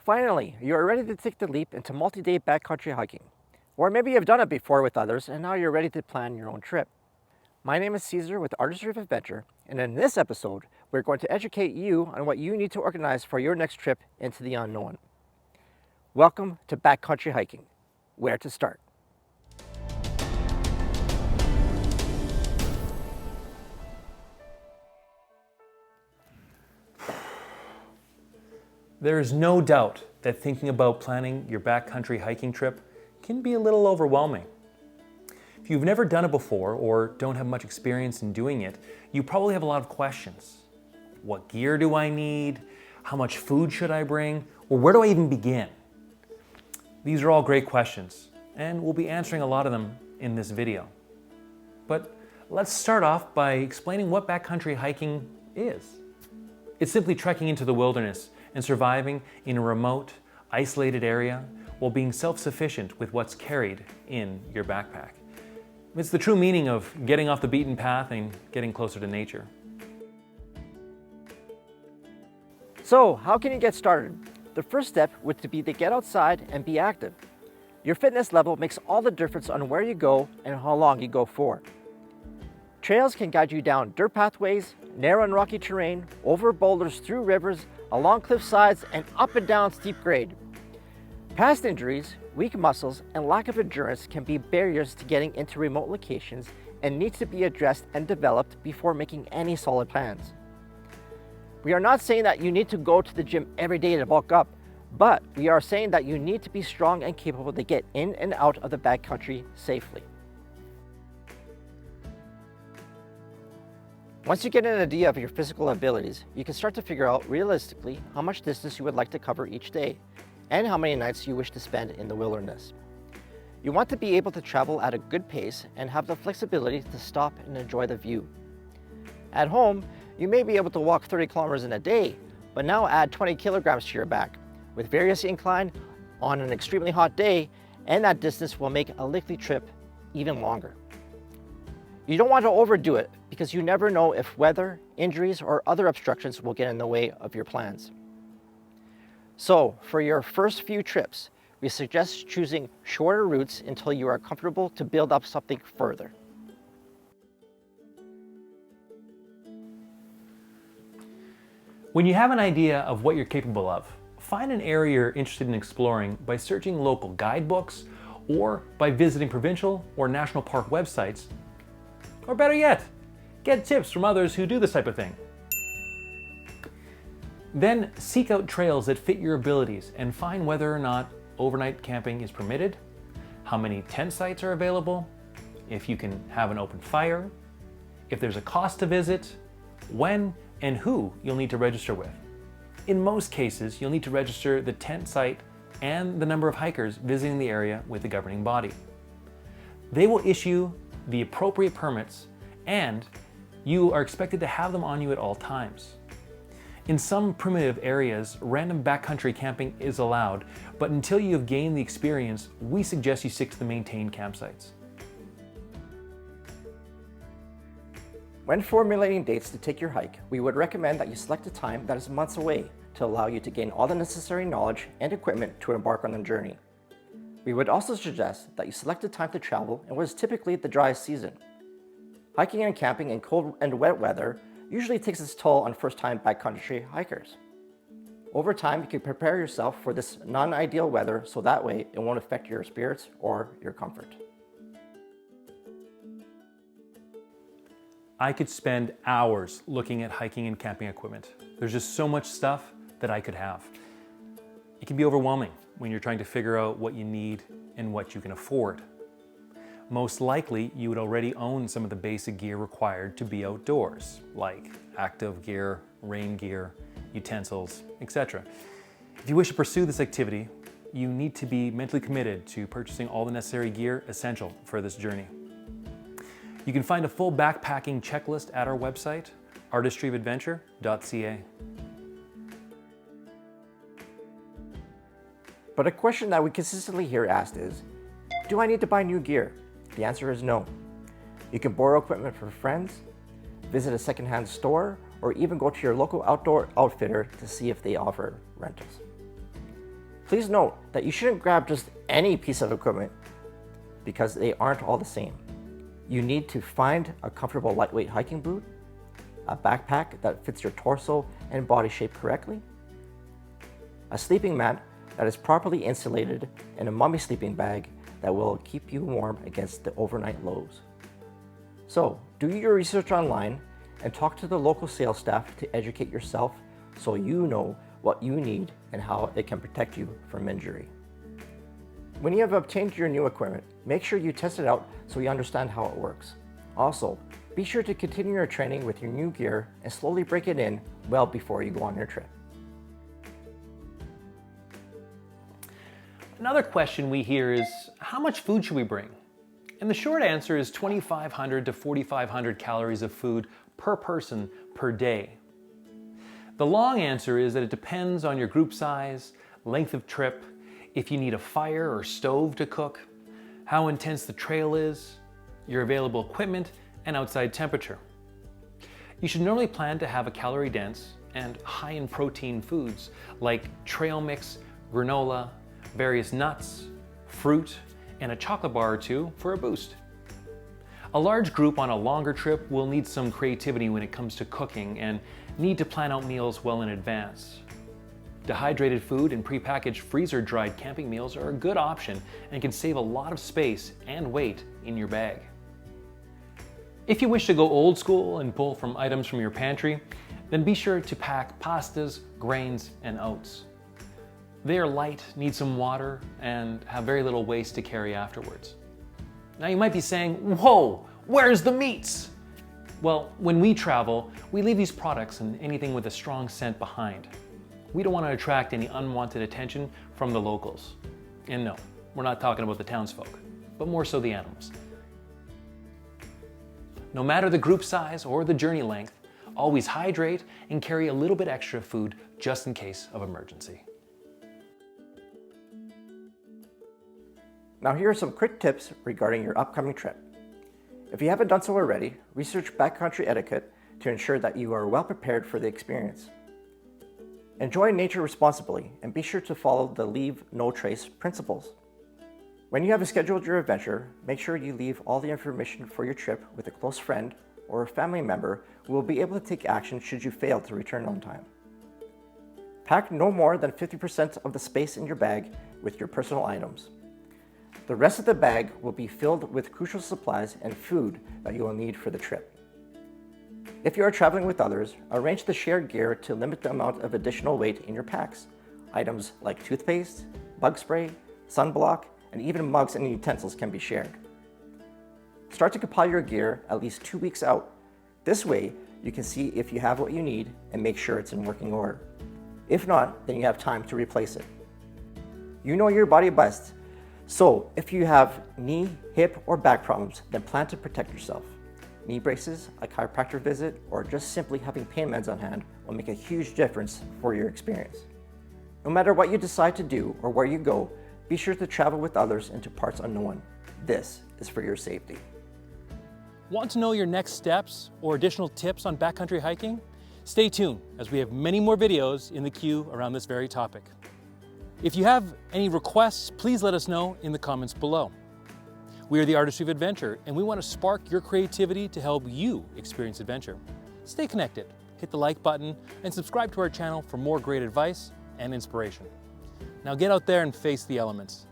Finally, you are ready to take the leap into multi-day backcountry hiking. Or maybe you've done it before with others and now you're ready to plan your own trip. My name is Caesar with Artistry Adventure, and in this episode, we're going to educate you on what you need to organize for your next trip into the unknown. Welcome to Backcountry Hiking. Where to start? There is no doubt that thinking about planning your backcountry hiking trip can be a little overwhelming. If you've never done it before or don't have much experience in doing it, you probably have a lot of questions. What gear do I need? How much food should I bring? Or where do I even begin? These are all great questions, and we'll be answering a lot of them in this video. But let's start off by explaining what backcountry hiking is. It's simply trekking into the wilderness and surviving in a remote, isolated area while being self-sufficient with what's carried in your backpack. It's the true meaning of getting off the beaten path and getting closer to nature. So, how can you get started? The first step would be to get outside and be active. Your fitness level makes all the difference on where you go and how long you go for. Trails can guide you down dirt pathways, narrow and rocky terrain, over boulders, through rivers, along cliff sides, and up and down steep grade. Past injuries, weak muscles, and lack of endurance can be barriers to getting into remote locations and need to be addressed and developed before making any solid plans. We are not saying that you need to go to the gym every day to bulk up, but we are saying that you need to be strong and capable to get in and out of the backcountry safely. Once you get an idea of your physical abilities, you can start to figure out realistically how much distance you would like to cover each day and how many nights you wish to spend in the wilderness. You want to be able to travel at a good pace and have the flexibility to stop and enjoy the view. At home, you may be able to walk 30 kilometers in a day, but now add 20 kilograms to your back. With various incline on an extremely hot day, and that distance will make a likely trip even longer. You don't want to overdo it because you never know if weather, injuries, or other obstructions will get in the way of your plans. So, for your first few trips, we suggest choosing shorter routes until you are comfortable to build up something further. When you have an idea of what you're capable of, find an area you're interested in exploring by searching local guidebooks or by visiting provincial or national park websites. Or better yet, get tips from others who do this type of thing. Then seek out trails that fit your abilities and find whether or not overnight camping is permitted, how many tent sites are available, if you can have an open fire, if there's a cost to visit, when and who you'll need to register with. In most cases, you'll need to register the tent site and the number of hikers visiting the area with the governing body. They will issue the appropriate permits, and you are expected to have them on you at all times. In some primitive areas, random backcountry camping is allowed, but until you have gained the experience, we suggest you stick to the maintained campsites. When formulating dates to take your hike, we would recommend that you select a time that is months away to allow you to gain all the necessary knowledge and equipment to embark on the journey. We would also suggest that you select a time to travel in what is typically the driest season. Hiking and camping in cold and wet weather usually takes its toll on first-time backcountry hikers. Over time, you can prepare yourself for this non-ideal weather so that way it won't affect your spirits or your comfort. I could spend hours looking at hiking and camping equipment. There's just so much stuff that I could have. It can be overwhelming when you're trying to figure out what you need and what you can afford. Most likely, you would already own some of the basic gear required to be outdoors, like active gear, rain gear, utensils, etc. If you wish to pursue this activity, you need to be mentally committed to purchasing all the necessary gear essential for this journey. You can find a full backpacking checklist at our website, artistryofadventure.ca. But a question that we consistently hear asked is, do I need to buy new gear? The answer is no. You can borrow equipment from friends, visit a secondhand store, or even go to your local outdoor outfitter to see if they offer rentals. Please note that you shouldn't grab just any piece of equipment because they aren't all the same. You need to find a comfortable lightweight hiking boot, a backpack that fits your torso and body shape correctly, a sleeping mat that is properly insulated, and a mummy sleeping bag that will keep you warm against the overnight lows. So, do your research online and talk to the local sales staff to educate yourself so you know what you need and how it can protect you from injury. When you have obtained your new equipment, make sure you test it out so you understand how it works. Also, be sure to continue your training with your new gear and slowly break it in well before you go on your trip. Another question we hear is, how much food should we bring? And the short answer is 2,500 to 4,500 calories of food per person per day. The long answer is that it depends on your group size, length of trip, if you need a fire or stove to cook, how intense the trail is, your available equipment, and outside temperature. You should normally plan to have a calorie-dense and high in protein foods like trail mix, granola, various nuts, fruit, and a chocolate bar or two for a boost. A large group on a longer trip will need some creativity when it comes to cooking and need to plan out meals well in advance. Dehydrated food and prepackaged freezer-dried camping meals are a good option and can save a lot of space and weight in your bag. If you wish to go old school and pull from items from your pantry, then be sure to pack pastas, grains, and oats. They are light, need some water, and have very little waste to carry afterwards. Now you might be saying, whoa, where's the meats? Well, when we travel, we leave these products and anything with a strong scent behind. We don't want to attract any unwanted attention from the locals. And no, we're not talking about the townsfolk, but more so the animals. No matter the group size or the journey length, always hydrate and carry a little bit extra food just in case of emergency. Now here are some quick tips regarding your upcoming trip. If you haven't done so already, research backcountry etiquette to ensure that you are well prepared for the experience. Enjoy nature responsibly and be sure to follow the leave no trace principles. When you have scheduled your adventure, make sure you leave all the information for your trip with a close friend or a family member who will be able to take action should you fail to return on time. Pack no more than 50% of the space in your bag with your personal items. The rest of the bag will be filled with crucial supplies and food that you will need for the trip. If you are traveling with others, arrange the shared gear to limit the amount of additional weight in your packs. Items like toothpaste, bug spray, sunblock, and even mugs and utensils can be shared. Start to compile your gear at least 2 weeks out. This way, you can see if you have what you need and make sure it's in working order. If not, then you have time to replace it. You know your body best. So if you have knee, hip, or back problems, then plan to protect yourself. Knee braces, a chiropractor visit, or just simply having pain meds on hand will make a huge difference for your experience. No matter what you decide to do or where you go, be sure to travel with others into parts unknown. This is for your safety. Want to know your next steps or additional tips on backcountry hiking? Stay tuned as we have many more videos in the queue around this very topic. If you have any requests, please let us know in the comments below. We are the Artistry of Adventure, and we want to spark your creativity to help you experience adventure. Stay connected, hit the like button, and subscribe to our channel for more great advice and inspiration. Now get out there and face the elements.